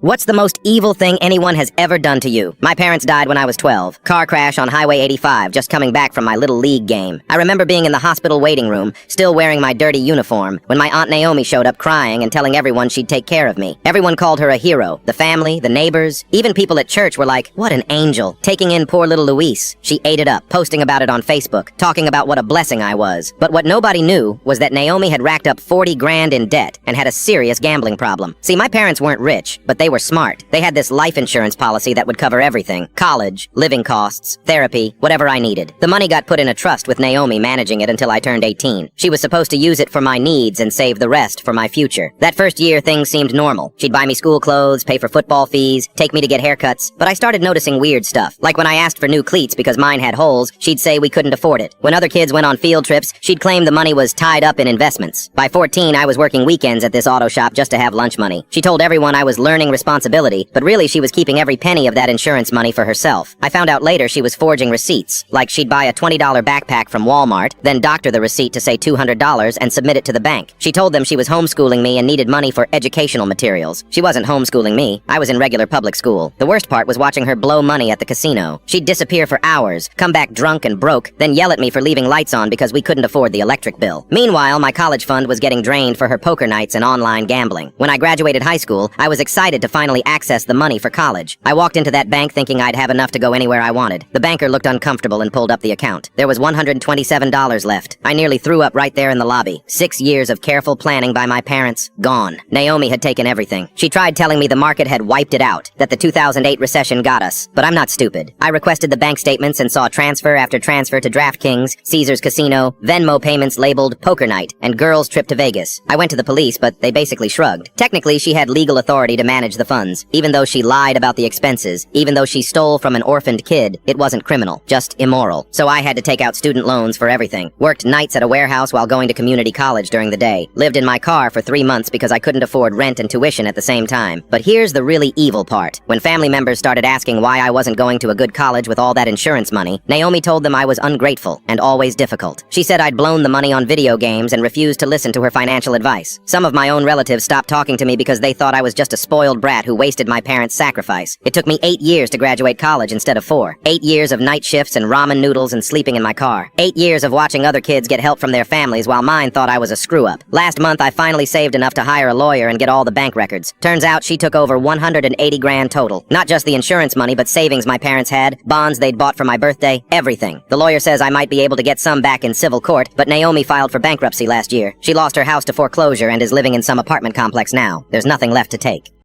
What's the most evil thing anyone has ever done to you? My parents died when I was 12. Car crash on Highway 85, just coming back from my Little League game. I remember being in the hospital waiting room, still wearing my dirty uniform, when my Aunt Naomi showed up crying and telling everyone she'd take care of me. Everyone called her a hero. The family, the neighbors, even people at church were like, what an angel, taking in poor little Luis. She ate it up, posting about it on Facebook, talking about what a blessing I was. But what nobody knew was that Naomi had racked up 40 grand in debt and had a serious gambling problem. See, my parents weren't rich, but they were smart. They had this life insurance policy that would cover everything. College, living costs, therapy, whatever I needed. The money got put in a trust with Naomi managing it until I turned 18. She was supposed to use it for my needs and save the rest for my future. That first year, things seemed normal. She'd buy me school clothes, pay for football fees, take me to get haircuts, but I started noticing weird stuff. Like when I asked for new cleats because mine had holes, she'd say we couldn't afford it. When other kids went on field trips, she'd claim the money was tied up in investments. By 14, I was working weekends at this auto shop just to have lunch money. She told everyone I was learning responsibility, but really she was keeping every penny of that insurance money for herself. I found out later she was forging receipts, like she'd buy a $20 backpack from Walmart, then doctor the receipt to say $200 and submit it to the bank. She told them she was homeschooling me and needed money for educational materials. She wasn't homeschooling me. I was in regular public school. The worst part was watching her blow money at the casino. She'd disappear for hours, come back drunk and broke, then yell at me for leaving lights on because we couldn't afford the electric bill. Meanwhile, my college fund was getting drained for her poker nights and online gambling. When I graduated high school, I was excited to finally access the money for college. I walked into that bank thinking I'd have enough to go anywhere I wanted. The banker looked uncomfortable and pulled up the account. There was $127 left. I nearly threw up right there in the lobby. 6 years of careful planning by my parents, gone. Naomi had taken everything. She tried telling me the market had wiped it out, that the 2008 recession got us. But I'm not stupid. I requested the bank statements and saw transfer after transfer to DraftKings, Caesars Casino, Venmo payments labeled Poker Night, and Girls Trip to Vegas. I went to the police, but they basically shrugged. Technically, she had legal authority to manage the funds. Even though she lied about the expenses, even though she stole from an orphaned kid, it wasn't criminal, just immoral. So I had to take out student loans for everything. Worked nights at a warehouse while going to community college during the day. Lived in my car for 3 months because I couldn't afford rent and tuition at the same time. But here's the really evil part. When family members started asking why I wasn't going to a good college with all that insurance money, Naomi told them I was ungrateful and always difficult. She said I'd blown the money on video games and refused to listen to her financial advice. Some of my own relatives stopped talking to me because they thought I was just a spoiled brat who wasted my parents' sacrifice. It took me 8 years to graduate college instead of 4. 8 years of night shifts and ramen noodles and sleeping in my car. 8 years of watching other kids get help from their families while mine thought I was a screw-up. Last month, I finally saved enough to hire a lawyer and get all the bank records. Turns out she took over 180 grand total. Not just the insurance money, but savings my parents had, bonds they'd bought for my birthday, everything. The lawyer says I might be able to get some back in civil court, but Naomi filed for bankruptcy last year. She lost her house to foreclosure and is living in some apartment complex now. There's nothing left to take.